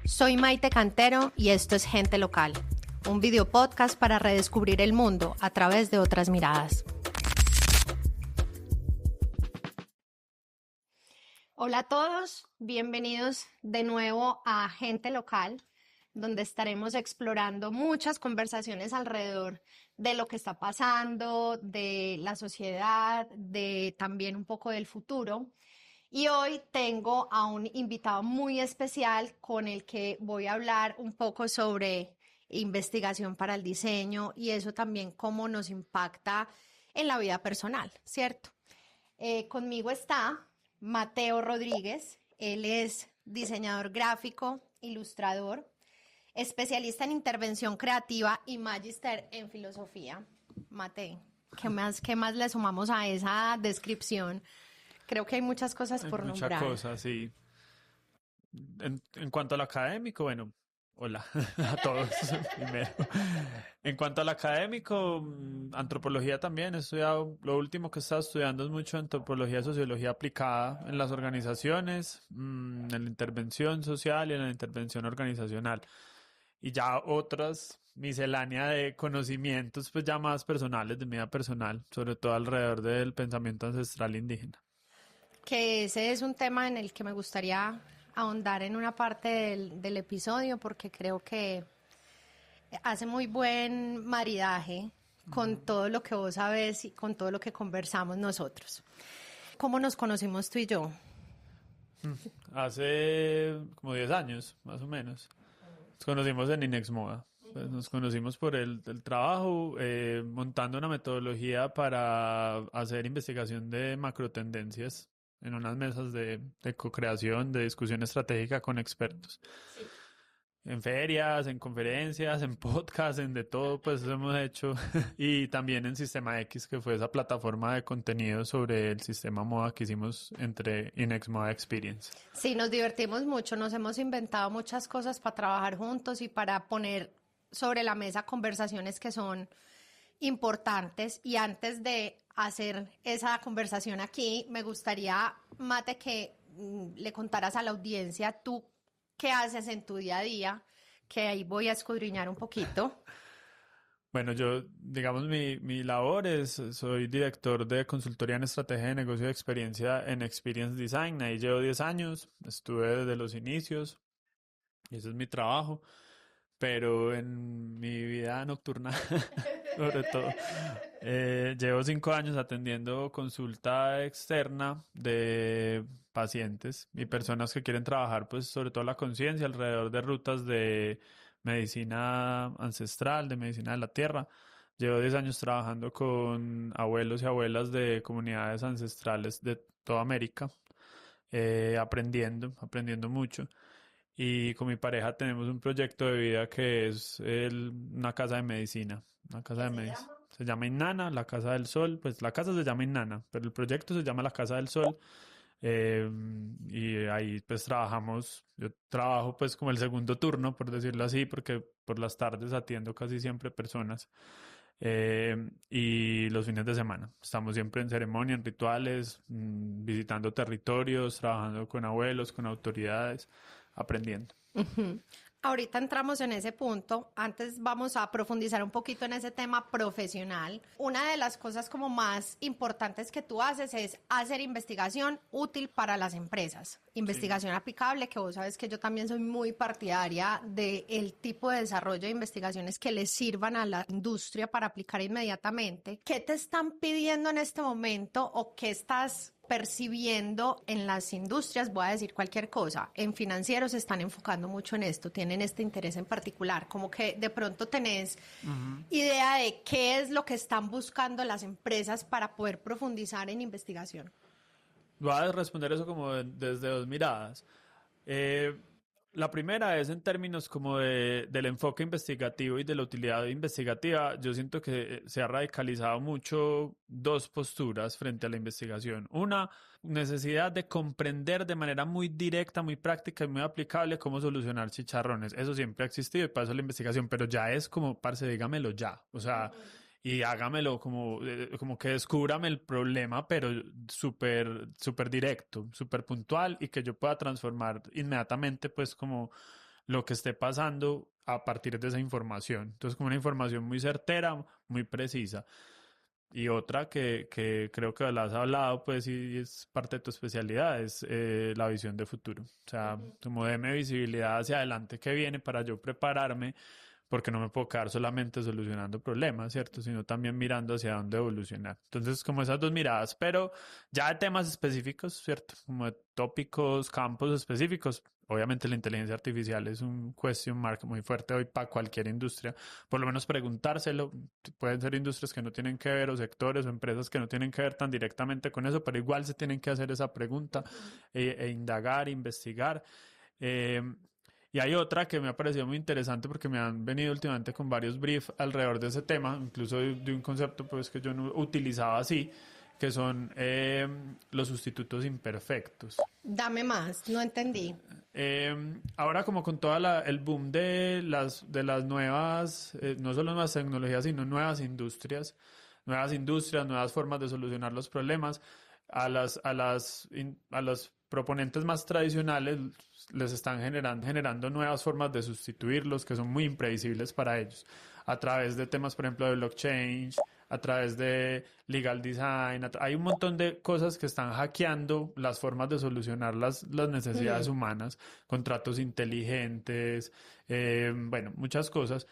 Soy Maite Cantero y esto es Gente Local, un video podcast para redescubrir el mundo a través de otras miradas. Hola a todos, bienvenidos de nuevo a Gente Local, donde estaremos explorando muchas conversaciones alrededor de lo que está pasando, de la sociedad, de también un poco del futuro. Y hoy tengo a un invitado muy especial con el que voy a hablar un poco sobre investigación para el diseño y eso también cómo nos impacta en la vida personal, ¿cierto? Conmigo está Mateo Rodríguez. Él es diseñador gráfico, ilustrador, especialista en intervención creativa y magíster en filosofía. Mateo, ¿qué más le sumamos a esa descripción? Creo que hay muchas cosas por nombrar. Muchas cosas, sí. En cuanto al académico, bueno, hola a todos primero. En cuanto al académico, antropología también. He estudiado, lo último que he estado estudiando es mucho antropología y sociología aplicada en las organizaciones, en la intervención social y en la intervención organizacional. Y ya otras miscelánea de conocimientos, pues ya más personales, de mi vida personal, sobre todo alrededor del pensamiento ancestral indígena. Que ese es un tema en el que me gustaría ahondar en una parte del episodio porque creo que hace muy buen maridaje con todo lo que vos sabes y con todo lo que conversamos nosotros. ¿Cómo nos conocimos tú y yo? Hace como 10 años, más o menos. Nos conocimos en Inex Moda. Pues nos conocimos por el trabajo, montando una metodología para hacer investigación de macrotendencias en unas mesas de co-creación, de discusión estratégica con expertos. Sí. En ferias, en conferencias, en podcasts, en de todo, pues eso hemos hecho. Y también en Sistema X, que fue esa plataforma de contenido sobre el sistema moda que hicimos entre Inex Moda Experience. Sí, nos divertimos mucho, nos hemos inventado muchas cosas para trabajar juntos y para poner sobre la mesa conversaciones que son importantes. Y antes de hacer esa conversación aquí, me gustaría, Mate, que le contaras a la audiencia tú qué haces en tu día a día, que ahí voy a escudriñar un poquito. Bueno, yo, digamos, mi labor soy director de consultoría en estrategia de negocio de experiencia en Experience Design. Ahí llevo 10 años, estuve desde los inicios y ese es mi trabajo. Pero en mi vida nocturna, sobre todo, llevo 5 años atendiendo consulta externa de pacientes y personas que quieren trabajar, pues, sobre todo la conciencia alrededor de rutas de medicina ancestral, de medicina de la tierra. Llevo 10 años trabajando con abuelos y abuelas de comunidades ancestrales de toda América, aprendiendo mucho. Y con mi pareja tenemos un proyecto de vida que es una casa de medicina. Una casa de medicina. Se llama Innana, la Casa del Sol. Pues la casa se llama Innana, pero el proyecto se llama la Casa del Sol. eh, y ahí pues trabajamos. Yo trabajo pues como el segundo turno, por decirlo así, porque por las tardes atiendo casi siempre personas. Y los fines de semana. Estamos siempre en ceremonia, en rituales, visitando territorios, trabajando con abuelos, con autoridades, aprendiendo. Uh-huh. Ahorita entramos en ese punto. Antes vamos a profundizar un poquito en ese tema profesional. Una de las cosas como más importantes que tú haces es hacer investigación útil para las empresas. Investigación aplicable, que vos sabes que yo también soy muy partidaria del tipo de desarrollo de investigaciones que les sirvan a la industria para aplicar inmediatamente. ¿Qué te están pidiendo en este momento o qué estás percibiendo en las industrias? Voy a decir cualquier cosa. En financieros se están enfocando mucho en esto, tienen este interés en particular, como que de pronto tenés idea de qué es lo que están buscando las empresas para poder profundizar en investigación. Voy a responder eso como desde dos miradas. Eh, la primera es en términos como del enfoque investigativo y de la utilidad investigativa. Yo siento que se ha radicalizado mucho dos posturas frente a la investigación. Una, necesidad de comprender de manera muy directa, muy práctica y muy aplicable cómo solucionar chicharrones. Eso siempre ha existido y para eso la investigación, pero ya es como, parce, dígamelo ya. O sea, y hágamelo como que descúbrame el problema, pero súper directo, súper puntual y que yo pueda transformar inmediatamente, pues, como lo que esté pasando a partir de esa información. Entonces, como una información muy certera, muy precisa. Y otra que creo que la has hablado, pues, y es parte de tu especialidad, es la visión de futuro. O sea, como déme visibilidad hacia adelante que viene para yo prepararme, porque no me puedo quedar solamente solucionando problemas, ¿cierto? Sino también mirando hacia dónde evolucionar. Entonces, como esas dos miradas, pero ya de temas específicos, ¿cierto? Como de tópicos, campos específicos. Obviamente la inteligencia artificial es un question mark muy fuerte hoy para cualquier industria. Por lo menos preguntárselo. Pueden ser industrias que no tienen que ver o sectores o empresas que no tienen que ver tan directamente con eso, pero igual se tienen que hacer esa pregunta indagar, investigar. Eh, y hay otra que me ha parecido muy interesante porque me han venido últimamente con varios briefs alrededor de ese tema, incluso de un concepto pues que yo no utilizaba así, que son los sustitutos imperfectos. Dame más, no entendí. Ahora como con el boom de las nuevas, no solo nuevas tecnologías, sino nuevas industrias, nuevas formas de solucionar los problemas, a los proponentes más tradicionales les están generando nuevas formas de sustituirlos que son muy imprevisibles para ellos, a través de temas, por ejemplo, de blockchain, a través de legal design. Hay un montón de cosas que están hackeando las formas de solucionar las necesidades humanas, contratos inteligentes, bueno, muchas cosas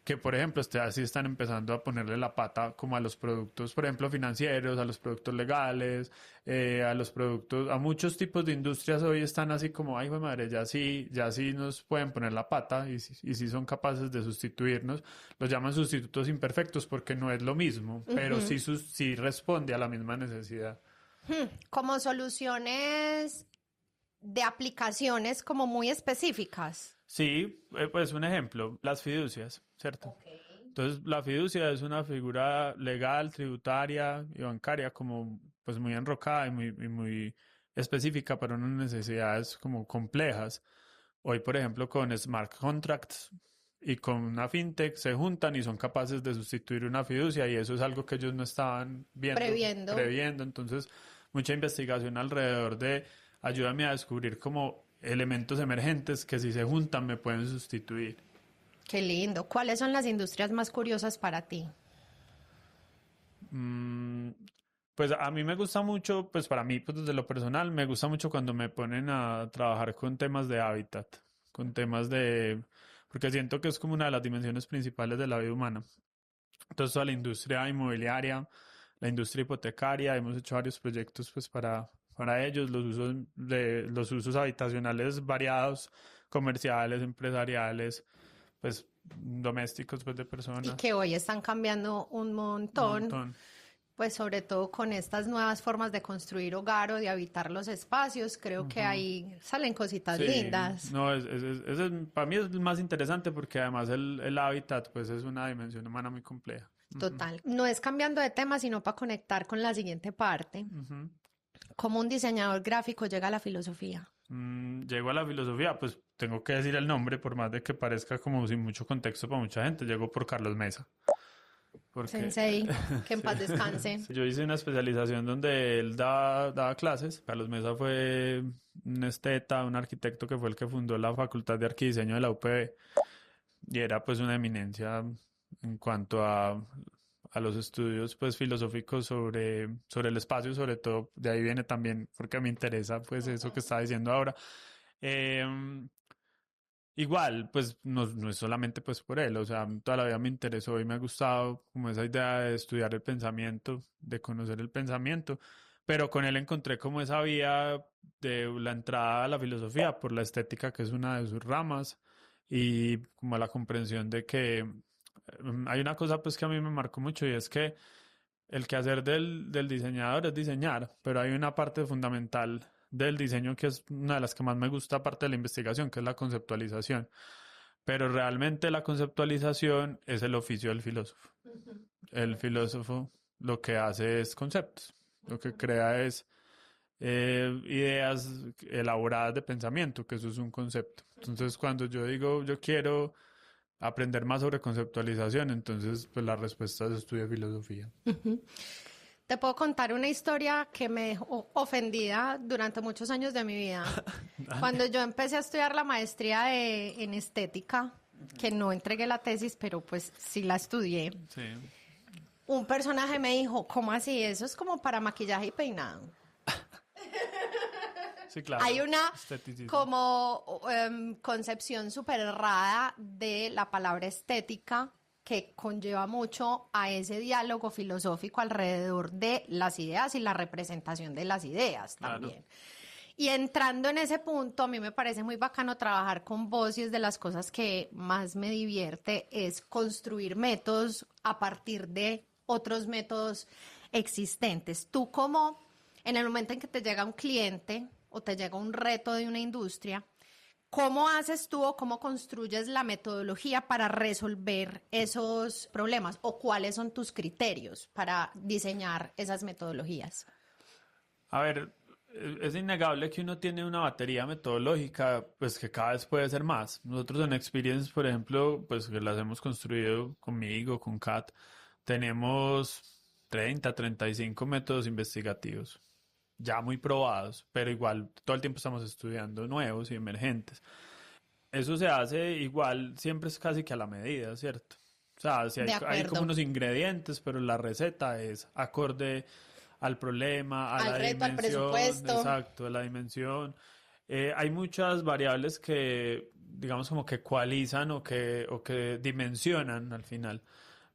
que, por ejemplo, así están empezando a ponerle la pata como a los productos, por ejemplo, financieros, a los productos legales, a los productos, a muchos tipos de industrias hoy están así como, ay, madre, ya sí nos pueden poner la pata y sí son capaces de sustituirnos. Los llaman sustitutos imperfectos porque no es lo mismo, pero sí responde a la misma necesidad. Como soluciones de aplicaciones como muy específicas. Sí, pues un ejemplo, las fiducias, ¿cierto? Entonces, la fiducia es una figura legal, tributaria y bancaria como pues muy enrocada y muy específica para unas necesidades como complejas. Hoy, por ejemplo, con smart contracts y con una fintech se juntan y son capaces de sustituir una fiducia y eso es algo que ellos no estaban Previendo. previendo. Entonces, mucha investigación alrededor de ayúdame a descubrir como elementos emergentes que si se juntan me pueden sustituir. Qué lindo. ¿Cuáles son las industrias más curiosas para ti? Mm, pues a mí me gusta mucho, pues para mí, pues desde lo personal, me gusta mucho cuando me ponen a trabajar con temas de hábitat, con temas de, porque siento que es como una de las dimensiones principales de la vida humana. Entonces, toda la industria inmobiliaria, la industria hipotecaria, hemos hecho varios proyectos pues para ellos, los usos habitacionales variados, comerciales, empresariales, pues domésticos pues de Y personas, que hoy están cambiando un un montón, montón. pues sobre todo con estas nuevas formas de construir hogar o de habitar los espacios, creo que Ujú. ahí salen cositas Sí, lindas. no, para mí es el más interesante porque además el hábitat pues es una dimensión humana muy compleja. Ujú, Total. No es cambiando de tema, sino para conectar con la siguiente parte. ujú. ¿Cómo un diseñador gráfico llega a la filosofía? Llego a la filosofía, pues tengo que decir el nombre, por más de que parezca como sin mucho contexto para mucha gente, llego por Carlos Mesa, porque Sensei, que en sí, paz descanse. sí, yo hice una especialización donde él daba clases. Carlos Mesa fue un esteta, un arquitecto que fue el que fundó la Facultad de Arquidiseño de la UPB y era pues una eminencia en cuanto a los estudios pues filosóficos sobre el espacio, sobre todo de ahí viene también porque me interesa pues eso que estaba diciendo ahora. Em, Igual, pues no es solamente pues por él, o sea, toda la vida me interesó y me ha gustado como esa idea de estudiar el pensamiento, de conocer el pensamiento, pero con él encontré como esa vía de la entrada a la filosofía por la estética que es una de sus ramas y como la comprensión de que hay una cosa pues que a mí me marcó mucho y es que el quehacer del diseñador es diseñar, pero hay una parte fundamental del diseño que es una de las que más me gusta aparte de la investigación, que es la conceptualización. Pero realmente la conceptualización es el oficio del filósofo. El filósofo lo que hace es conceptos, lo que crea es ideas elaboradas de pensamiento, que eso es un concepto. Entonces, cuando yo digo yo quiero aprender más sobre conceptualización, entonces pues la respuesta es estudio filosofía. Te puedo contar una historia que me dejó ofendida durante muchos años de mi vida. Cuando yo empecé a estudiar la maestría en estética, que no entregué la tesis, pero pues sí la estudié, Sí, un personaje me dijo, ¿cómo así? Eso es como para maquillaje y peinado. sí, claro. Hay una Esteticismo. como concepción súper errada de la palabra estética que conlleva mucho a ese diálogo filosófico alrededor de las ideas y la representación de las ideas Claro. también. Y entrando en ese punto, a mí me parece muy bacano trabajar con vos y es de las cosas que más me divierte es construir métodos a partir de otros métodos existentes. Tú como en el momento en que te llega un cliente o te llega un reto de una industria, ¿cómo haces tú o cómo construyes la metodología para resolver esos problemas? ¿O cuáles son tus criterios para diseñar esas metodologías? A ver, es innegable que uno tiene una batería metodológica, pues que cada vez puede ser más. Nosotros en Experience, por ejemplo, pues que las hemos construido conmigo, con Kat, tenemos 35 métodos investigativos, ya muy probados, pero igual todo el tiempo estamos estudiando nuevos y emergentes. Eso se hace igual, siempre es casi que a la medida, ¿cierto? O sea, si De hay como acuerdo. unos ingredientes, pero la receta es acorde al problema, a Al la reto, al dimensión, presupuesto. exacto, a la dimensión. Hay muchas variables que, digamos, como que ecualizan o que dimensionan al final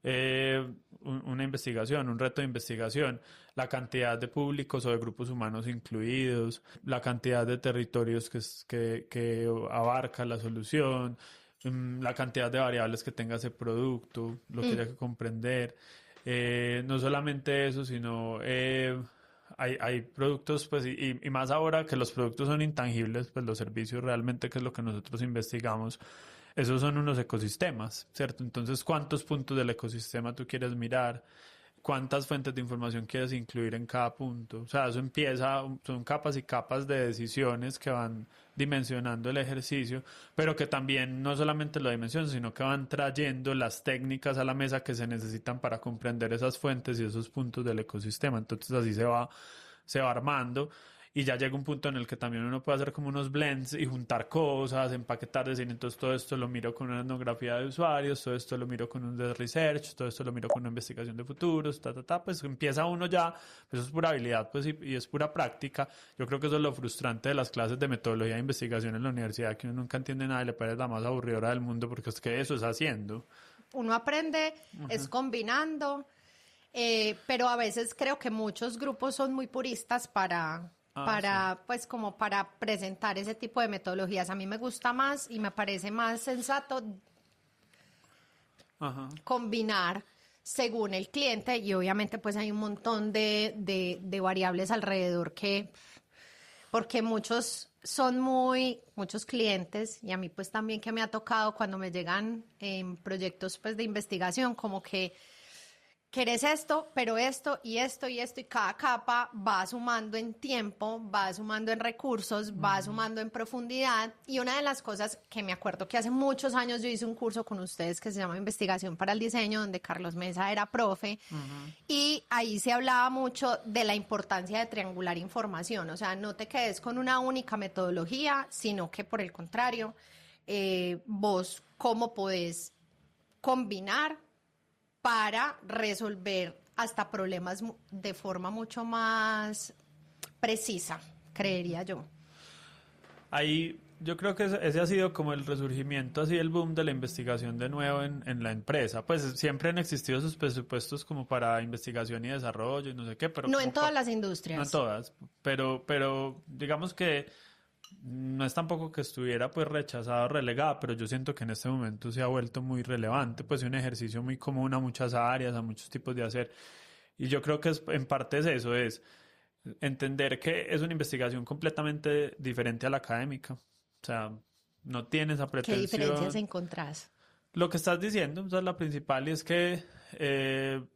una investigación, un reto de investigación, la cantidad de públicos o de grupos humanos incluidos, la cantidad de territorios que abarca la solución, la cantidad de variables que tenga ese producto, lo que Mm, haya que comprender. No solamente eso, sino hay productos, pues, y más ahora que los productos son intangibles, pues los servicios realmente, que es lo que nosotros investigamos, esos son unos ecosistemas, ¿cierto? Entonces, ¿cuántos puntos del ecosistema tú quieres mirar? ¿Cuántas fuentes de información quieres incluir en cada punto? O sea, eso empieza, son capas y capas de decisiones que van dimensionando el ejercicio, pero que también no solamente lo dimensionan, sino que van trayendo las técnicas a la mesa que se necesitan para comprender esas fuentes y esos puntos del ecosistema. Entonces así se va armando y ya llega un punto en el que también uno puede hacer como unos blends y juntar cosas, empaquetar, decir, entonces todo esto lo miro con una etnografía de usuarios, todo esto lo miro con un de research, todo esto lo miro con una investigación de futuros, pues empieza uno ya, pues eso es pura habilidad, pues y es pura práctica. Yo creo que eso es lo frustrante de las clases de metodología de investigación en la universidad, que uno nunca entiende nada y le parece la más aburridora del mundo, porque es que eso es haciendo. Uno aprende, es combinando, pero a veces creo que muchos grupos son muy puristas Ah, sí. pues como para presentar ese tipo de metodologías. A mí me gusta más y me parece más sensato Ajá. combinar según el cliente y obviamente pues hay un montón de variables alrededor que, porque muchos clientes y a mí pues también que me ha tocado cuando me llegan proyectos pues de investigación como que querés esto, pero esto y esto y esto y cada capa va sumando en tiempo, va sumando en recursos, va Ujú, sumando en profundidad y una de las cosas que me acuerdo que hace muchos años yo hice un curso con ustedes que se llama Investigación para el Diseño, donde Carlos Mesa era profe ujú. y ahí se hablaba mucho de la importancia de triangular información, o sea, no te quedes con una única metodología, sino que por el contrario, vos cómo podés combinar para resolver hasta problemas de forma mucho más precisa, creería yo. Ahí yo creo que ese ha sido como el resurgimiento, así el boom de la investigación de nuevo en la empresa. Pues siempre han existido esos presupuestos como para investigación y desarrollo y no sé qué, pero No como en pa- todas las no en industrias. todas, pero digamos que no es tampoco que estuviera pues rechazado o relegada, pero yo siento que en este momento se ha vuelto muy relevante, pues un ejercicio muy común a muchas áreas, a muchos tipos de hacer. Y yo creo que en parte es eso, es entender que es una investigación completamente diferente a la académica. O sea, no tiene esa ¿Qué diferencias pretensión. encontrás? Lo que estás diciendo, o sea, la principal, y es que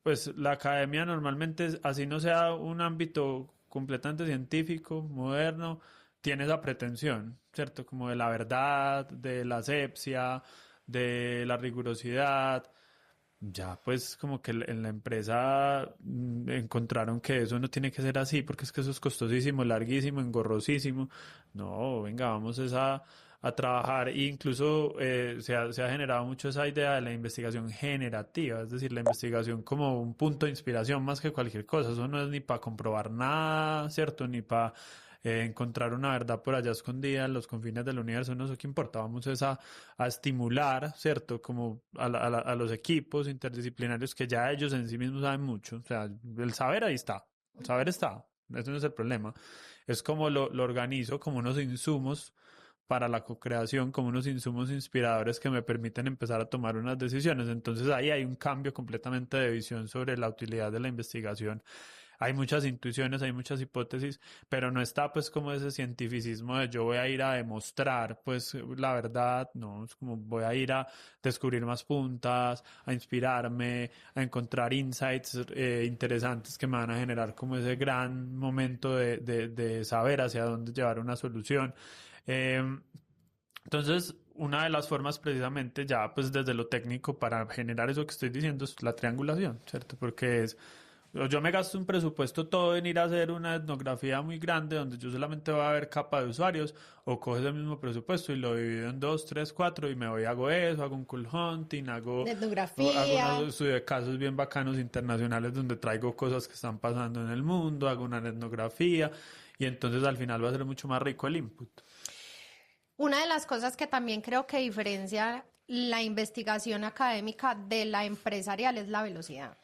pues la academia normalmente, así no sea un ámbito completamente científico, moderno, tiene esa pretensión, ¿cierto? Como de la verdad, de la asepsia, de la rigurosidad, ya pues como que en la empresa encontraron que eso no tiene que ser así porque es que eso es costosísimo, larguísimo, engorrosísimo. No, venga, vamos es a trabajar e incluso se ha generado mucho esa idea de la investigación generativa, es decir, la investigación como un punto de inspiración más que cualquier cosa. Eso no es ni para comprobar nada, ¿cierto? Ni para encontrar una verdad por allá escondida en los confines del universo, no sé qué importa, vamos es a estimular, ¿cierto? Como a los equipos interdisciplinarios que ya ellos en sí mismos saben mucho, o sea, el saber ahí está, el saber está, eso no es el problema, es como lo organizo como unos insumos para la co-creación, como unos insumos inspiradores que me permiten empezar a tomar unas decisiones. Entonces ahí hay un cambio completamente de visión sobre la utilidad de la investigación. Hay muchas intuiciones, hay muchas hipótesis, pero no está pues como ese cientificismo de yo voy a ir a demostrar pues la verdad, no, es como voy a ir a descubrir más puntas, a inspirarme, a encontrar insights interesantes que me van a generar como ese gran momento de saber hacia dónde llevar una solución. Eh, entonces, una de las formas precisamente ya pues desde lo técnico para generar eso que estoy diciendo es la triangulación, ¿cierto? Porque es yo me gasto un presupuesto todo en ir a hacer una etnografía muy grande donde yo solamente voy a ver capa de usuarios o cojo ese mismo presupuesto y lo divido en dos, tres, cuatro y me voy, hago eso, hago un cool hunting, De hago etnografía. unos estudios de casos bien bacanos internacionales donde traigo cosas que están pasando en el mundo, hago una etnografía y entonces al final va a ser mucho más rico el input. Una de las cosas que también creo que diferencia la investigación académica de la empresarial es la velocidad.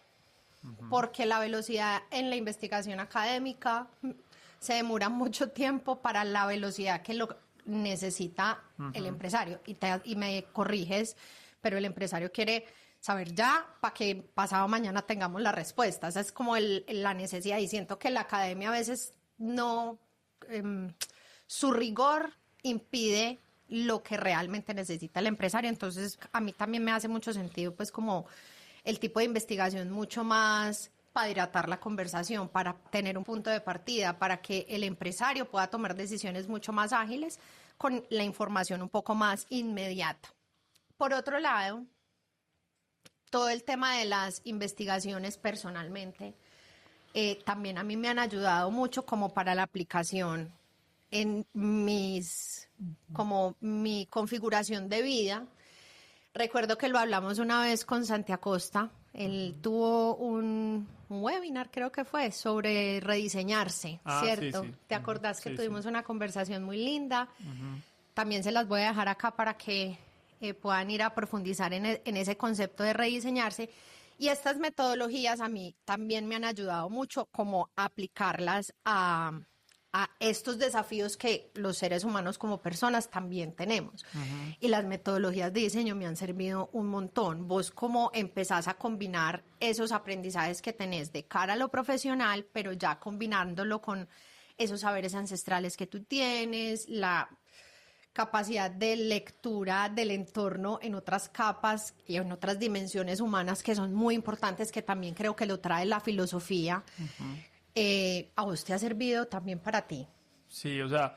Porque la velocidad en la investigación académica se demora mucho tiempo para la velocidad que lo necesita el empresario. Y me corriges, pero el empresario quiere saber ya para que pasado mañana tengamos la respuesta. Esa es como la necesidad. Y siento que la academia a veces no, su rigor impide lo que realmente necesita el empresario. Entonces, a mí también me hace mucho sentido, pues, como el tipo de investigación mucho más para dilatar la conversación, para tener un punto de partida, para que el empresario pueda tomar decisiones mucho más ágiles con la información un poco más inmediata. Por otro lado, todo el tema de las investigaciones personalmente, también a mí me han ayudado mucho como para la aplicación en como mi configuración de vida. Recuerdo que lo hablamos una vez con Santi Acosta. Él tuvo un webinar, creo que fue, sobre rediseñarse, Ah, sí, ¿cierto? sí. ¿Te acordás que Sí, sí. tuvimos una conversación muy linda? También se las voy a dejar acá para que puedan ir a profundizar en ese concepto de rediseñarse. Y estas metodologías a mí también me han ayudado mucho como aplicarlas a estos desafíos que los seres humanos como personas también tenemos. Y las metodologías de diseño me han servido un montón. Vos cómo empezás a combinar esos aprendizajes que tenés de cara a lo profesional, pero ya combinándolo con esos saberes ancestrales que tú tienes, la capacidad de lectura del entorno en otras capas y en otras dimensiones humanas que son muy importantes, que también creo que lo trae la filosofía. ¿A vos te ha servido también para ti? Sí, o sea,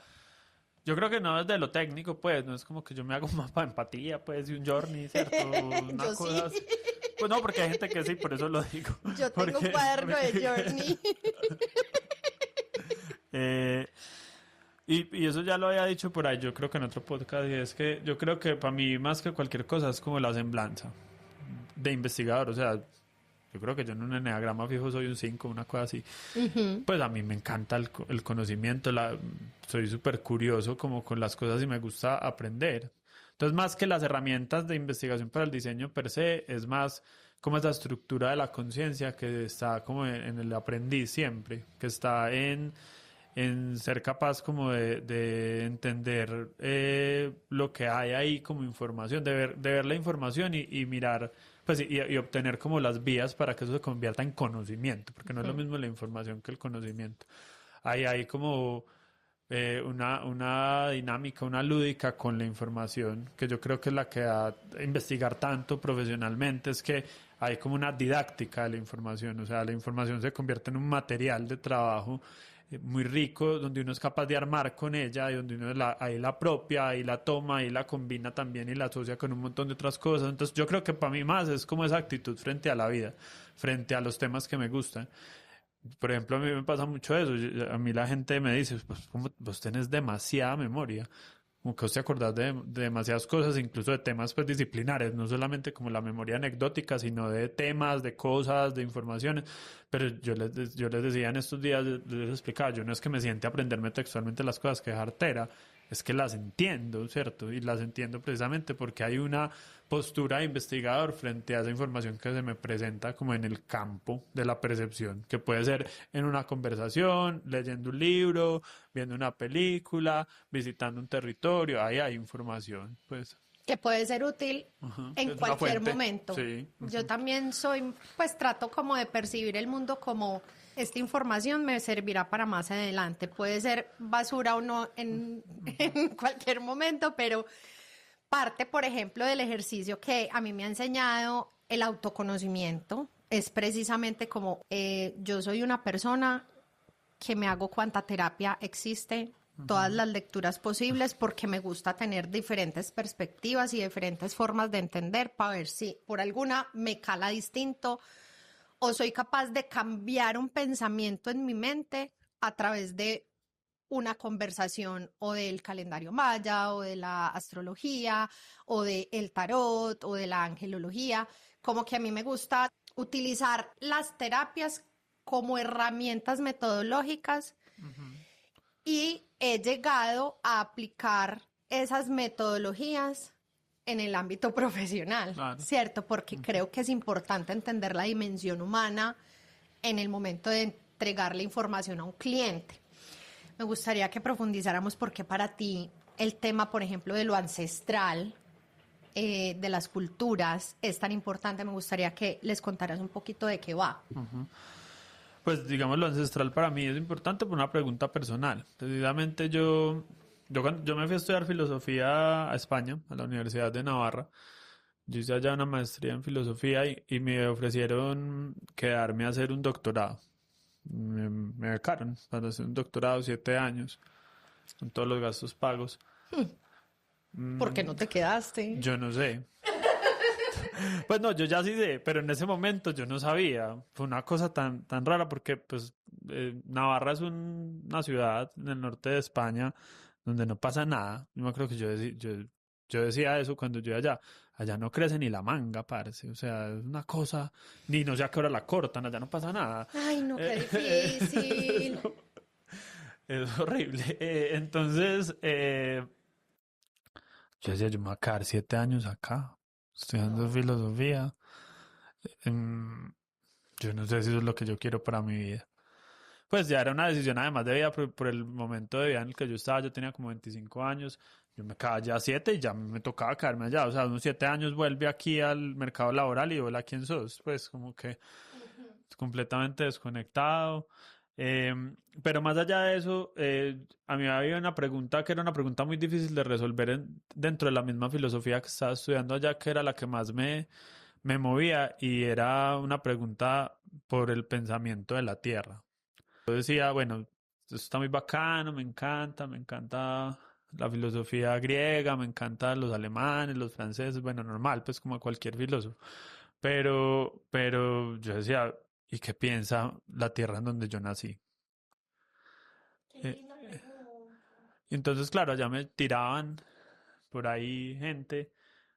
yo creo que no desde lo técnico, pues, no es como que yo me hago un mapa de empatía, pues, y un journey, ¿cierto? Una Yo sí. cosa así. Pues no, porque hay gente que sí, por eso lo digo. Yo tengo un cuaderno de journey. Eh, y eso ya lo había dicho por ahí, yo creo que en otro podcast, y es que yo creo que para mí más que cualquier cosa es como la semblanza de investigador, o sea, yo creo que yo en un enneagrama fijo soy un 5 una cosa así. Pues a mí me encanta el conocimiento, soy súper curioso como con las cosas y me gusta aprender. Entonces, más que las herramientas de investigación para el diseño per se, es más como esa estructura de la conciencia que está como en el aprendiz siempre, que está en ser capaz como de entender lo que hay ahí como información, de ver la información y mirar, pues y obtener como las vías para que eso se convierta en conocimiento, porque no es lo mismo la información que el conocimiento. Ahí hay como una dinámica, una lúdica con la información, que yo creo que es la que da a investigar tanto profesionalmente, es que hay como una didáctica de la información, o sea, la información se convierte en un material de trabajo muy rico, donde uno es capaz de armar con ella y donde uno ahí la apropia, ahí la toma, ahí la combina también y la asocia con un montón de otras cosas. Entonces yo creo que para mí más es como esa actitud frente a la vida, frente a los temas que me gustan. Por ejemplo, a mí me pasa mucho eso. A mí la gente me dice, pues como vos tenés demasiada memoria. Como que vos te acordás de demasiadas cosas, incluso de temas pues disciplinares, no solamente como la memoria anecdótica, sino de temas, de cosas, de informaciones. Pero yo les decía en estos días, les explicaba, yo no es que me siente a aprenderme textualmente las cosas, que es artera, es que las entiendo, ¿cierto? Y las entiendo precisamente porque hay una postura de investigador frente a esa información que se me presenta como en el campo de la percepción, que puede ser en una conversación, leyendo un libro, viendo una película, visitando un territorio, ahí hay información, pues, Que puede ser útil ajá, en es una cualquier fuente, momento. sí, Yo ujú, también soy, pues trato como de percibir el mundo como esta información me servirá para más adelante. Puede ser basura o no en, ujú, en cualquier momento, pero parte, por ejemplo, del ejercicio que a mí me ha enseñado el autoconocimiento es precisamente como yo soy una persona que me hago cuanta terapia existe, todas ujú, las lecturas posibles, porque me gusta tener diferentes perspectivas y diferentes formas de entender para ver si por alguna me cala distinto o soy capaz de cambiar un pensamiento en mi mente a través de una conversación o del calendario maya o de la astrología o del tarot o de la angelología. Como que a mí me gusta utilizar las terapias como herramientas metodológicas ujú, y he llegado a aplicar esas metodologías en el ámbito profesional, claro, ¿cierto? Porque ujú. creo que es importante entender la dimensión humana en el momento de entregarle información a un cliente. Me gustaría que profundizáramos porque para ti el tema, por ejemplo, de lo ancestral, de las culturas, es tan importante. Me gustaría que les contaras un poquito de qué va. Ujú. Pues digamos lo ancestral para mí es importante por una pregunta personal. Precisamente yo me fui a estudiar filosofía a España, a la Universidad de Navarra. Yo hice allá una maestría en filosofía y me ofrecieron quedarme a hacer un doctorado. Me becaron para hacer un doctorado 7 años, con todos los gastos pagos. ¿Por qué no Mm, te quedaste? yo no sé. Pues no, yo ya sí sé, pero en ese momento yo no sabía. Fue una cosa tan rara porque pues Navarra es una ciudad en el norte de España donde no pasa nada. Yo me acuerdo que yo decía eso cuando yo iba allá. Allá no crece ni la manga, parce. O sea, es una cosa, ni no sé a qué hora la cortan, allá no pasa nada. Ay, no, qué difícil. Eso es horrible. Entonces, yo decía, yo me voy a quedar 7 años acá, estudiando No. filosofía. Em, yo no sé si eso es lo que yo quiero para mi vida. Pues ya era una decisión además de vida por el momento de vida en el que yo estaba. Yo tenía como 25 años. Yo me quedaba ya 7 y ya me tocaba quedarme allá. O sea, unos 7 años vuelve aquí al mercado laboral y hola, ¿quién sos? Pues como que completamente desconectado. Pero más allá de eso, a mí había una pregunta que era una pregunta muy difícil de resolver dentro de la misma filosofía que estaba estudiando allá, que era la que más me movía y era una pregunta por el pensamiento de la Tierra. Yo decía, bueno, esto está muy bacano, me encanta la filosofía griega, me encantan los alemanes, los franceses, bueno, normal, pues como cualquier filósofo. Pero yo decía, ¿y qué piensa la tierra en donde yo nací? Qué Eh, linda pregunta. y entonces, claro, allá me tiraban por ahí gente,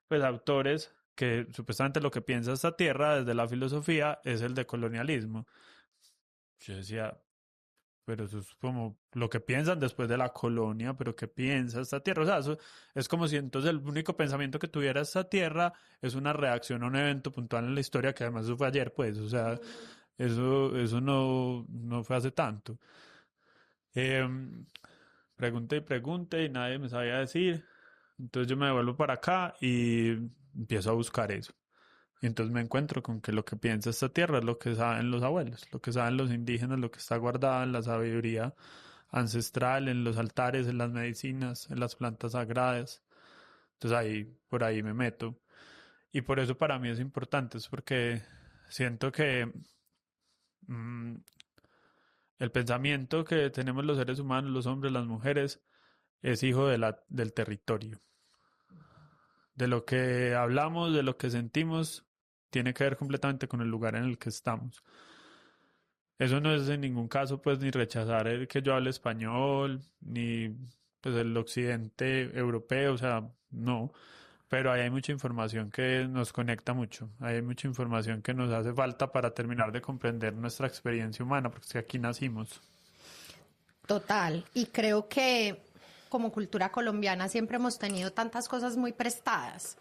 pues autores que supuestamente lo que piensa esta tierra desde la filosofía es el decolonialismo. Yo decía, pero eso es como lo que piensan después de la colonia, pero ¿qué piensa esta tierra? O sea, eso es como si entonces el único pensamiento que tuviera esta tierra es una reacción a un evento puntual en la historia, que además eso fue ayer, pues, o sea, eso no fue hace tanto. Em, pregunté y pregunté y nadie me sabía decir. Entonces yo me devuelvo para acá y empiezo a buscar eso. Y entonces me encuentro con que lo que piensa esta tierra es lo que saben los abuelos, lo que saben los indígenas, lo que está guardado en la sabiduría ancestral, en los altares, en las medicinas, en las plantas sagradas. Entonces ahí, por ahí me meto. Y por eso para mí es importante, es porque siento que mm, El pensamiento que tenemos los seres humanos, los hombres, las mujeres, es hijo del territorio. De lo que hablamos, de lo que sentimos, tiene que ver completamente con el lugar en el que estamos. Eso no es en ningún caso, pues, ni rechazar el que yo hable español, ni pues el occidente europeo, o sea, no. Pero ahí hay mucha información que nos conecta mucho. Ahí hay mucha información que nos hace falta para terminar de comprender nuestra experiencia humana, porque es que aquí nacimos. Total, y creo que como cultura colombiana siempre hemos tenido tantas cosas muy prestadas,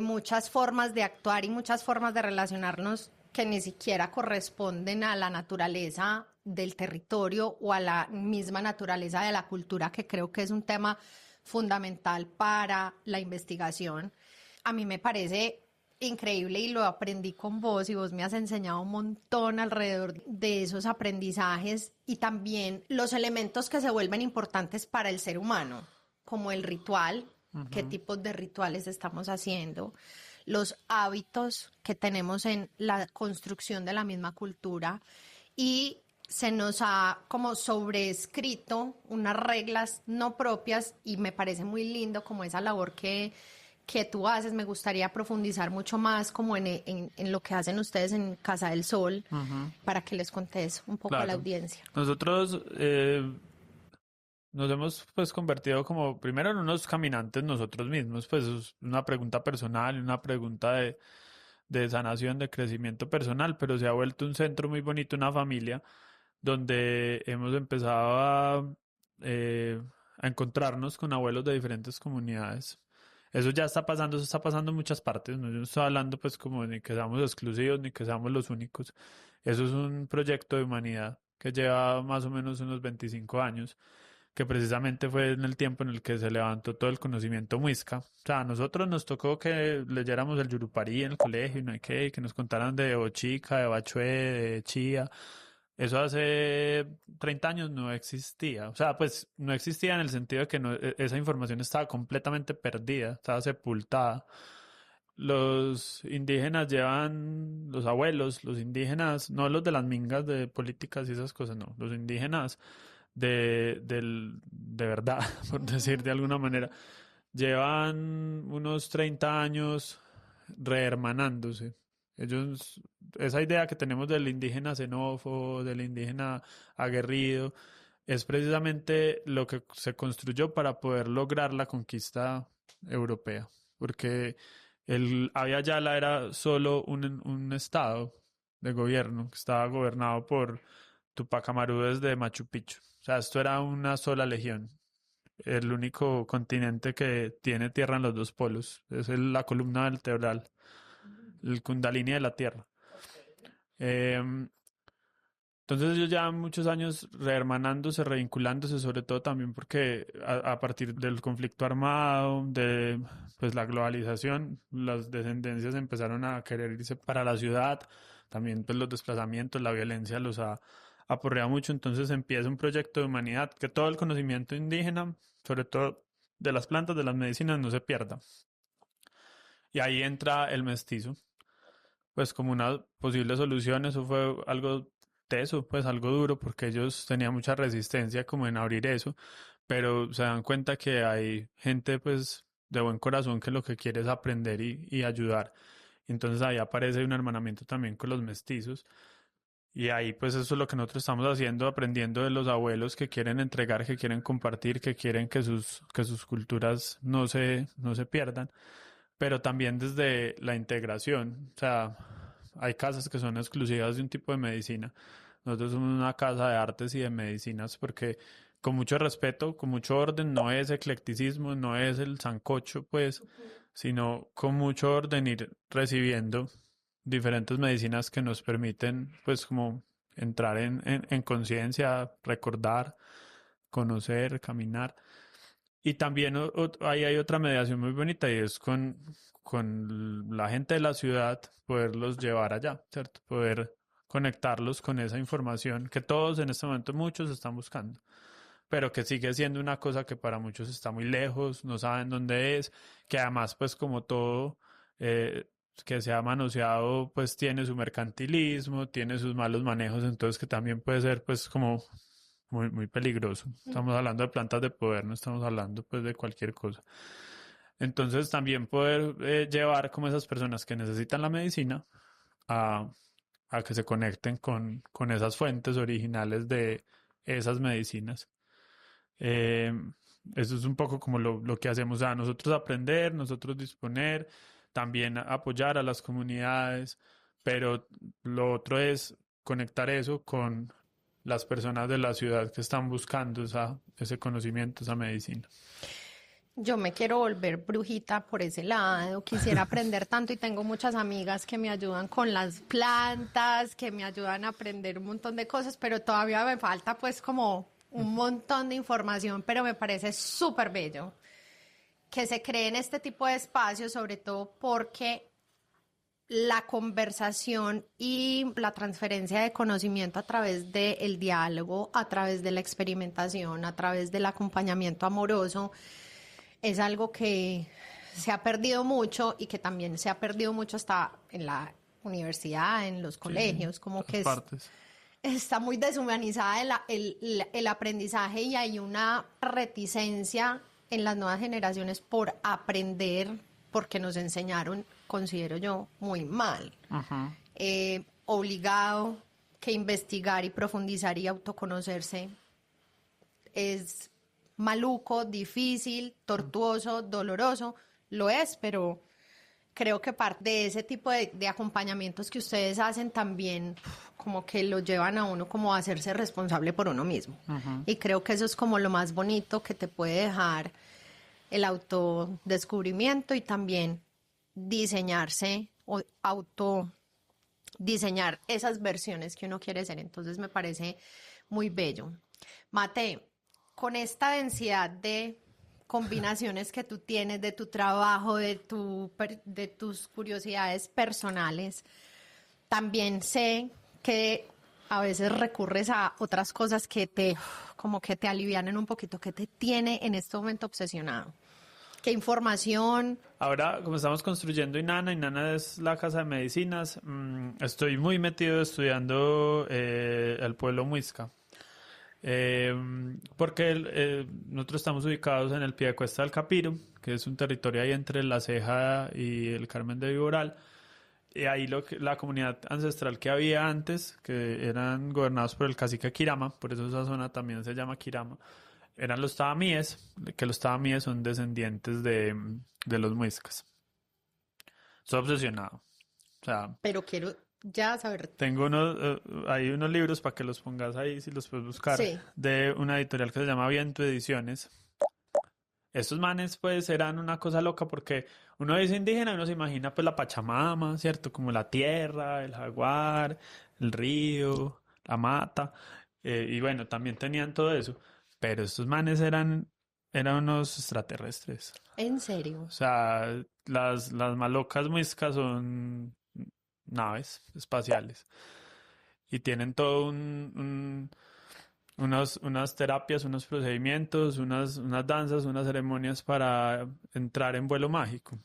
muchas formas de actuar y muchas formas de relacionarnos que ni siquiera corresponden a la naturaleza del territorio o a la misma naturaleza de la cultura, que creo que es un tema fundamental para la investigación. A mí me parece increíble y lo aprendí con vos y vos me has enseñado un montón alrededor de esos aprendizajes y también los elementos que se vuelven importantes para el ser humano, como el ritual, qué tipos de rituales estamos haciendo, los hábitos que tenemos en la construcción de la misma cultura y se nos ha como sobreescrito unas reglas no propias y me parece muy lindo como esa labor que tú haces. Me gustaría profundizar mucho más como en lo que hacen ustedes en Casa del Sol para que les contés un poco a la Claro. audiencia. Nosotros nos hemos pues convertido como primero en unos caminantes nosotros mismos, pues es una pregunta personal, una pregunta de sanación, de crecimiento personal, pero se ha vuelto un centro muy bonito, una familia, donde hemos empezado a encontrarnos con abuelos de diferentes comunidades. Eso ya está pasando, eso está pasando en muchas partes, no, yo no estoy hablando pues como ni que seamos exclusivos, ni que seamos los únicos. Eso es un proyecto de humanidad que lleva más o menos unos 25 años, que precisamente fue en el tiempo en el que se levantó todo el conocimiento muisca. O sea, a nosotros nos tocó que leyéramos el Yurupari en el colegio, y no hay qué, que nos contaran de Bochica, de Bachué, de Chía. Eso hace 30 años no existía. O sea, pues no existía en el sentido de que esa información estaba completamente perdida, estaba sepultada. Los indígenas llevan, los abuelos, los indígenas, no los de las mingas de políticas y esas cosas, no, los indígenas de verdad, por decir de alguna manera, llevan unos 30 años rehermanándose. Ellos, esa idea que tenemos del indígena xenófobo, del indígena aguerrido, es precisamente lo que se construyó para poder lograr la conquista europea, porque el Abya Yala era solo un estado de gobierno que estaba gobernado por Tupac Amaru desde Machu Picchu. O sea, esto era una sola legión, el único continente que tiene tierra en los dos polos. Es la columna vertebral, el Kundalini de la Tierra. Em, entonces ellos llevan muchos años rehermanándose, revinculándose, sobre todo también porque a partir del conflicto armado, de pues la globalización, las descendencias empezaron a querer irse para la ciudad, también pues los desplazamientos, la violencia los ha aporreado mucho, entonces empieza un proyecto de humanidad, que todo el conocimiento indígena, sobre todo de las plantas, de las medicinas, no se pierda. Y ahí entra el mestizo pues como una posible solución. Eso fue algo teso, pues algo duro, porque ellos tenían mucha resistencia como en abrir eso, pero se dan cuenta que hay gente pues de buen corazón que lo que quiere es aprender y ayudar. Entonces ahí aparece un hermanamiento también con los mestizos. Y ahí pues eso es lo que nosotros estamos haciendo, aprendiendo de los abuelos que quieren entregar, que quieren compartir, que quieren que sus culturas no se pierdan, pero también desde la integración. O sea, hay casas que son exclusivas de un tipo de medicina. Nosotros somos una casa de artes y de medicinas porque con mucho respeto, con mucho orden, no es eclecticismo, no es el sancocho, pues, sino con mucho orden ir recibiendo diferentes medicinas que nos permiten, pues, como entrar en conciencia, recordar, conocer, caminar. Y también ahí hay otra mediación muy bonita y es con la gente de la ciudad, poderlos llevar allá, ¿cierto? Poder conectarlos con esa información que todos en este momento muchos están buscando, pero que sigue siendo una cosa que para muchos está muy lejos, no saben dónde es, que además pues como todo, que se ha manoseado, pues tiene su mercantilismo, tiene sus malos manejos, entonces que también puede ser pues como muy, muy peligroso. Estamos hablando de plantas de poder, no estamos hablando pues de cualquier cosa. Entonces también poder llevar como esas personas que necesitan la medicina a, a que se conecten con esas fuentes originales de esas medicinas. Eh, Eso es un poco como lo que hacemos, o sea, nosotros aprender, nosotros disponer, también apoyar a las comunidades, pero lo otro es conectar eso con las personas de la ciudad que están buscando ese conocimiento, esa medicina. Yo me quiero volver brujita por ese lado, quisiera aprender tanto y tengo muchas amigas que me ayudan con las plantas, que me ayudan a aprender un montón de cosas, pero todavía me falta pues como un montón de información, pero me parece súper bello que se creen este tipo de espacios, sobre todo porque la conversación y la transferencia de conocimiento a través del diálogo, a través de la experimentación, a través del acompañamiento amoroso, es algo que se ha perdido mucho y que también se ha perdido mucho hasta en la universidad, en los Sí, en colegios, como todas que partes. está muy deshumanizada el aprendizaje y hay una reticencia en las nuevas generaciones por aprender, porque nos enseñaron, considero yo, muy mal. Ajá. Obligado que investigar y profundizar y autoconocerse es maluco, difícil, tortuoso, doloroso, lo es, pero creo que parte de ese tipo de acompañamientos que ustedes hacen también como que lo llevan a uno como a hacerse responsable por uno mismo. Ajá. Y creo que eso es como lo más bonito que te puede dejar el autodescubrimiento y también diseñarse o autodiseñar esas versiones que uno quiere ser. Entonces me parece muy bello. Mate, con esta densidad de combinaciones que tú tienes de tu trabajo, de tus curiosidades personales, también sé que a veces recurres a otras cosas que como que te alivianen un poquito, que te tiene en este momento obsesionado. ¿Qué información? Ahora, como estamos construyendo Inana es la casa de medicinas, estoy muy metido estudiando el pueblo Muisca. Porque nosotros estamos ubicados en el Piedecuesta del Capiro, que es un territorio ahí entre La Ceja y el Carmen de Viboral. Y ahí la comunidad ancestral que había antes, que eran gobernados por el cacique Quirama, por eso esa zona también se llama Quirama, eran los Tabamíes, que los Tabamíes son descendientes de los Muiscas. Estoy obsesionado. O sea, Pero quiero ya saber. tengo hay unos libros para que los pongas ahí, si los puedes buscar, Sí, de una editorial que se llama Viento Ediciones. Estos manes pues eran una cosa loca porque uno dice indígena y uno se imagina pues la Pachamama, ¿cierto? Como la tierra, el jaguar, el río, la mata. Y bueno, también tenían todo eso. Pero estos manes eran unos extraterrestres. en serio. O sea, las malocas muiscas son naves espaciales y tienen todo unas terapias, unos procedimientos, unas danzas, unas ceremonias para entrar en vuelo mágico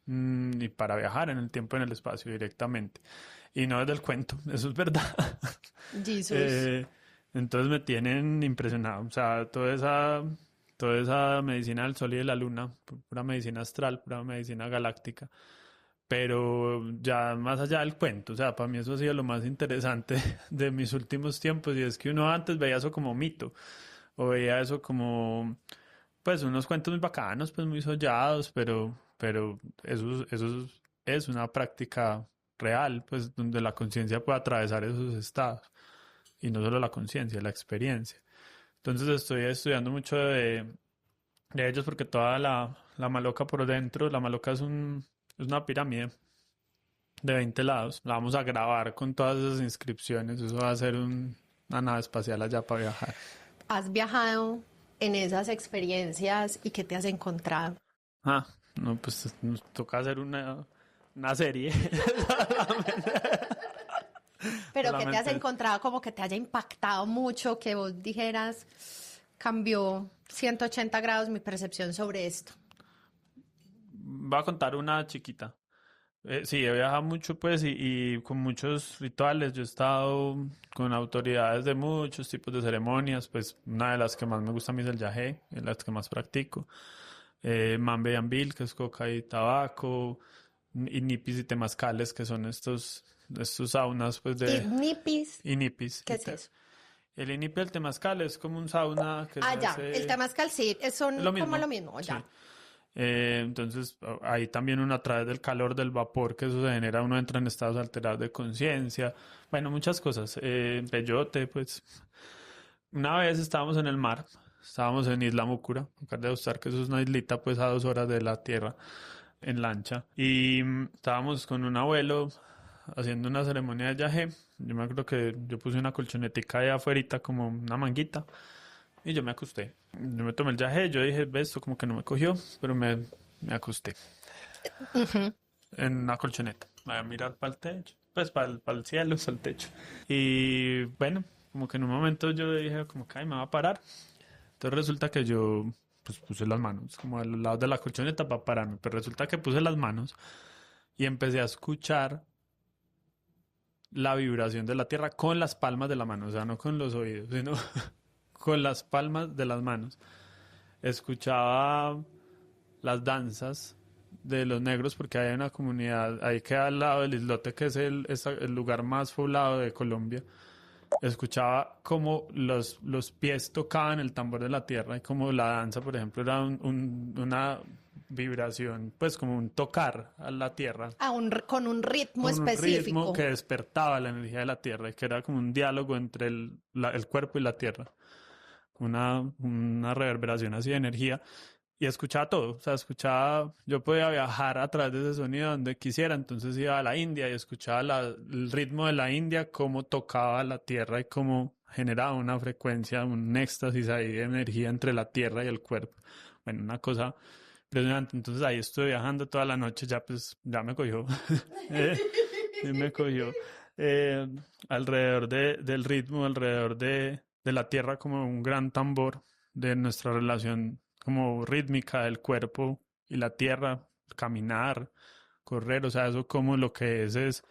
y para viajar en el tiempo y en el espacio directamente. Y no es del cuento, eso es verdad. Jesús. Eh, entonces me tienen impresionado. O sea, toda esa medicina del sol y de la luna, pura medicina astral, pura medicina galáctica. Pero ya más allá del cuento, o sea, para mí eso ha sido lo más interesante de mis últimos tiempos y es que uno antes veía eso como mito o veía eso como, pues, unos cuentos muy bacanos, pues, muy sollados, pero eso es una práctica real, pues, donde la conciencia puede atravesar esos estados y no solo la conciencia, la experiencia. Entonces estoy estudiando mucho de ellos porque toda la maloca por dentro, la maloca es una pirámide de 20 lados. La vamos a grabar con todas esas inscripciones. Eso va a ser una nave espacial allá para viajar. ¿Has viajado en esas experiencias y qué te has encontrado? Ah, no, pues nos toca hacer una serie. Pero ¿qué te has Solamente encontrado como que te haya impactado mucho, que vos dijeras, cambió 180 grados mi percepción sobre esto? voy a contar una chiquita. Sí, he viajado mucho pues y con muchos rituales. Yo he estado con autoridades de muchos tipos de ceremonias. Pues una de las que más me gusta a mí es el yagé, es la que más practico. Mambe y Ambil, que es coca y tabaco. Y nipis y temazcales, que son estos saunas pues Y de nipis, inipis. ¿qué es eso? El inipi y el temazcal es como un sauna que Ah, se ya, el hace... temazcal sí, Es son lo como lo mismo, mismo, sí. ya. Entonces, ahí también uno a través del calor del vapor que eso se genera, uno entra en estados alterados de conciencia. Bueno, muchas cosas. Peyote, pues. Una vez estábamos en el mar, estábamos en Isla Múcura, acá de Ustar, que eso es una islita pues a 2 horas de la tierra en lancha. Y estábamos con un abuelo haciendo una ceremonia de yagé. Yo me acuerdo que yo puse una colchonetica ahí afuera como una manguita. Y yo me acosté. Yo me tomé el yagé, yo dije, "Ve, esto como que no me cogió, pero me acosté Ujú. en una colchoneta. Me voy a mirar para el techo, pues para el cielo, para el techo. Y bueno, como que en un momento yo dije, como que ay, me va a parar. Entonces resulta que yo pues puse las manos como al lado de la colchoneta para pararme, pero resulta que puse las manos y empecé a escuchar la vibración de la tierra con las palmas de la mano, o sea, no con los oídos, sino con las palmas de las manos. Escuchaba las danzas de los negros porque hay una comunidad, ahí queda al lado del islote que es el lugar más poblado de Colombia. Escuchaba como los pies tocaban el tambor de la tierra y como la danza, por ejemplo, era una vibración, pues como un tocar a la tierra Con un ritmo con un ritmo específico. que despertaba la energía de la tierra y que era como un diálogo entre el cuerpo y la tierra, una reverberación así de energía. Y escuchaba todo, o sea, escuchaba, yo podía viajar a través de ese sonido donde quisiera, entonces iba a la India y escuchaba el ritmo de la India, cómo tocaba la tierra y cómo generaba una frecuencia, un éxtasis ahí de energía entre la tierra y el cuerpo. Bueno, una cosa impresionante. Entonces ahí estuve viajando toda la noche, ya pues, ya me cogió, eh, sí me cogió eh, alrededor del ritmo, alrededor de la tierra como un gran tambor de nuestra relación como rítmica del cuerpo y la tierra, caminar, correr, o sea, eso como lo que es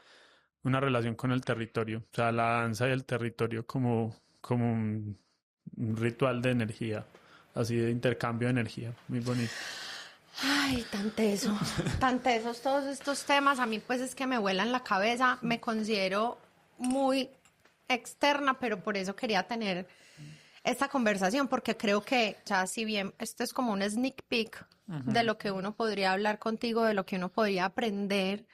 una relación con el territorio, o sea, la danza y el territorio como un ritual de energía, así de intercambio de energía, muy bonito. Ay, tan tesos todos estos temas. A mí pues es que me vuelan la cabeza. Me considero muy externa, pero por eso quería tener esta conversación, porque creo que ya si bien esto es como un sneak peek de Ujú, lo que uno podría hablar contigo, de lo que uno podría aprender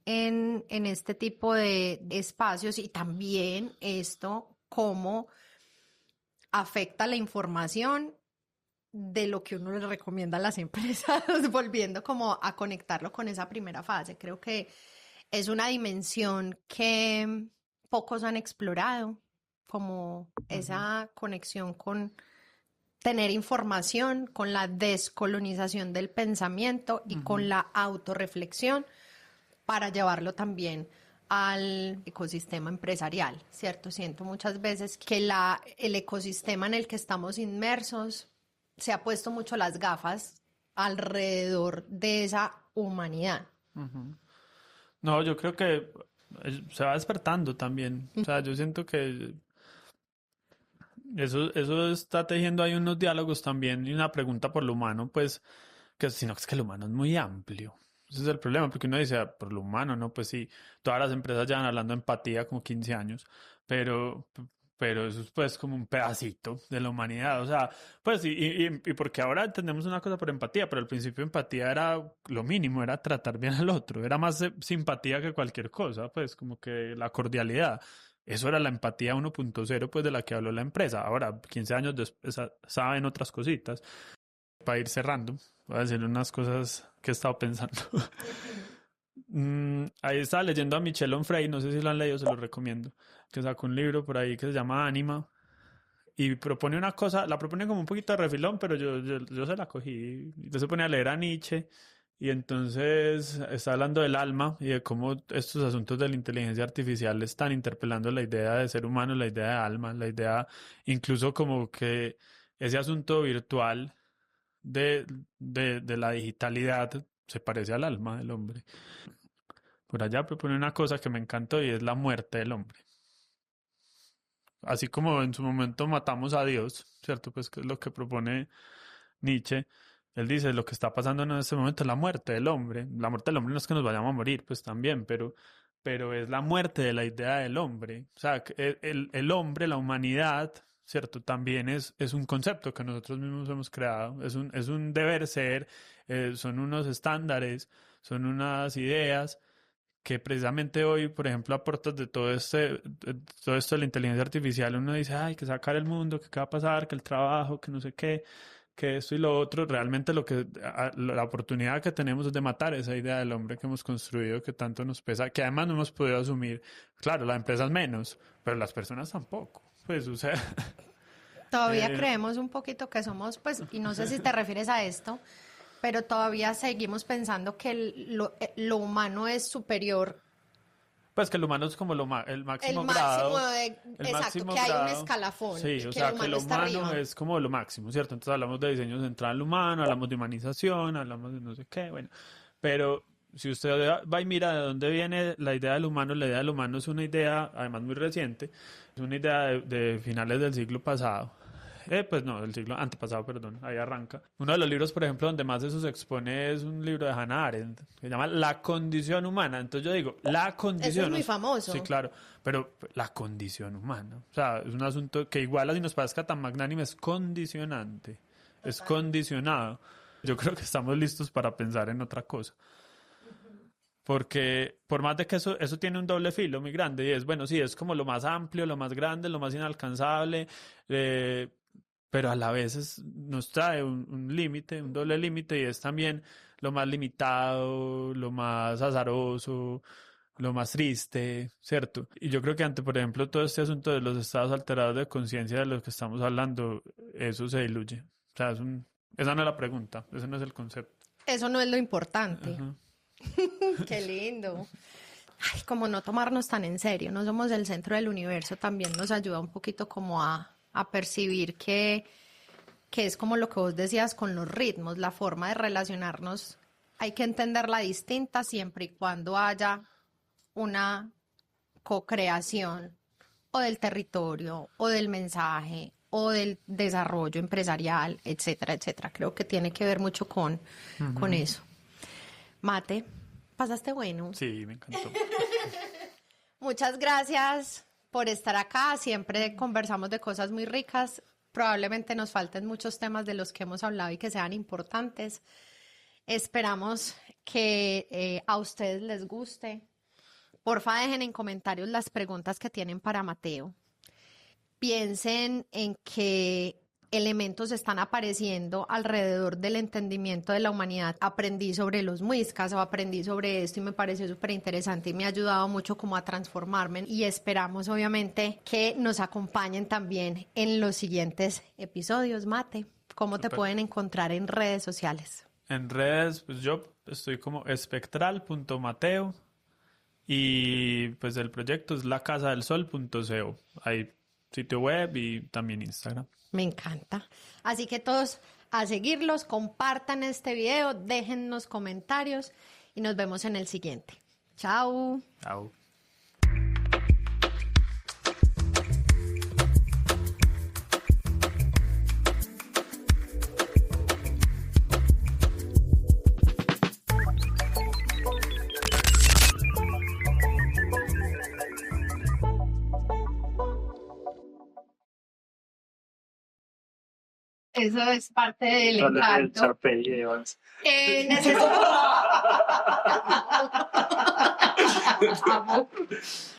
en este tipo de espacios y también esto, cómo afecta la información de lo que uno le recomienda a las empresas, volviendo como a conectarlo con esa primera fase. Creo que es una dimensión que pocos han explorado, como ujú, esa conexión con tener información, con la descolonización del pensamiento y con ujú. la autorreflexión para llevarlo también al ecosistema empresarial, ¿cierto? Siento muchas veces que el ecosistema en el que estamos inmersos se ha puesto mucho las gafas alrededor de esa humanidad. Ujú. No, yo creo que se va despertando también. O sea, yo siento que eso está tejiendo ahí unos diálogos también y una pregunta por lo humano, pues, que sino que es que el humano es muy amplio. Ese es el problema, porque uno dice, "Ah, por lo humano, ¿no? Pues sí, todas las empresas llevan hablando de empatía como 15 años, pero, pero eso es pues como un pedacito de la humanidad. O sea, pues, y porque ahora entendemos una cosa por empatía, pero al principio empatía era lo mínimo, era tratar bien al otro, era más simpatía que cualquier cosa, pues como que la cordialidad. Eso era la empatía 1.0, pues de la que habló la empresa. Ahora, 15 años después, saben otras cositas. Para ir cerrando, voy a decirle unas cosas que he estado pensando. Ahí estaba leyendo a Michel Onfray, no sé si lo han leído, se lo recomiendo, que sacó un libro por ahí que se llama Anima y propone una cosa, la propone como un poquito de refilón, pero yo se la cogí. Yo se pone a leer a Nietzsche y entonces está hablando del alma y de cómo estos asuntos de la inteligencia artificial están interpelando la idea de ser humano, la idea de alma, la idea incluso como que ese asunto virtual de la digitalidad se parece al alma del hombre. por allá propone una cosa que me encantó y es la muerte del hombre. Así como en su momento matamos a Dios, ¿cierto? Pues que es lo que propone Nietzsche. Él dice, lo que está pasando en este momento es la muerte del hombre. La muerte del hombre no es que nos vayamos a morir, pues también, pero es la muerte de la idea del hombre. O sea, que el hombre, la humanidad, ¿cierto? También es un concepto que nosotros mismos hemos creado. Es un deber ser, son unos estándares, son unas ideas que precisamente hoy, por ejemplo, a puertas de todo esto de la inteligencia artificial, uno dice, ay, que sacar el mundo, que qué va a pasar, que el trabajo, que no sé qué, que esto y lo otro, realmente la oportunidad que tenemos es de matar esa idea del hombre que hemos construido, que tanto nos pesa, que además no hemos podido asumir. Claro, las empresas menos, pero las personas tampoco. Pues, o sea, Todavía eh, creemos un poquito que somos, pues, y no sé si te refieres a esto, pero todavía seguimos pensando que lo humano es superior. pues que el humano es como el El máximo máximo grado, de, el exacto, máximo que hay un grado, escalafón sí, y o que el sea, que humano lo está humano arriba. es como lo máximo, ¿cierto? Entonces hablamos de diseño central humano, hablamos de humanización, hablamos de no sé qué, bueno, pero si usted va y mira de dónde viene la idea del humano es una idea, además muy reciente, es una idea de finales del siglo pasado. Pues no, del siglo antepasado, perdón, ahí arranca. Uno de los libros, por ejemplo, donde más eso se expone es un libro de Hannah Arendt, que se llama La condición humana. Entonces yo digo, la Ese es condición, muy sí, famoso. claro, pero la condición humana. O sea, es un asunto que igual así nos parezca tan magnánime, es condicionante, es condicionado. Yo creo que estamos listos para pensar en otra cosa. Porque por más de que eso tiene un doble filo muy grande, y es, bueno, sí, es como lo más amplio, lo más grande, lo más inalcanzable, eh, pero a la vez nos trae un límite, un doble límite, y es también lo más limitado, lo más azaroso, lo más triste, ¿cierto? Y yo creo que ante, por ejemplo, todo este asunto de los estados alterados de conciencia de los que estamos hablando, eso se diluye. O sea, esa no es la pregunta, ese no es el concepto. Eso no es lo importante. Ajá. Qué lindo. Ay, como no tomarnos tan en serio, no somos el centro del universo, también nos ayuda un poquito como a percibir que es como lo que vos decías con los ritmos, la forma de relacionarnos, hay que entenderla distinta siempre y cuando haya una co-creación o del territorio o del mensaje o del desarrollo empresarial, etcétera, etcétera. Creo que tiene que ver mucho con Ujú. eso. Mate, pasaste bueno. Sí, me encantó. Muchas gracias por estar acá. Siempre conversamos de cosas muy ricas. Probablemente nos falten muchos temas de los que hemos hablado y que sean importantes. Esperamos que a ustedes les guste. Porfa, dejen en comentarios las preguntas que tienen para Mateo. Piensen en qué elementos están apareciendo alrededor del entendimiento de la humanidad. Aprendí sobre los muiscas o aprendí sobre esto y me pareció súper interesante y me ha ayudado mucho como a transformarme y esperamos obviamente que nos acompañen también en los siguientes episodios. Mate, ¿cómo te Súper. pueden encontrar en redes sociales? En redes, pues yo estoy como espectral.mateo y pues el proyecto es lacasadelsol.co. Hay sitio web y también Instagram. Me encanta. Así que todos a seguirlos, compartan este video, déjennos comentarios y nos vemos en el siguiente. Chao. Chao. Eso es parte del ¿Cuál es el encanto. Sharpay, Evans? Necesito... Amo.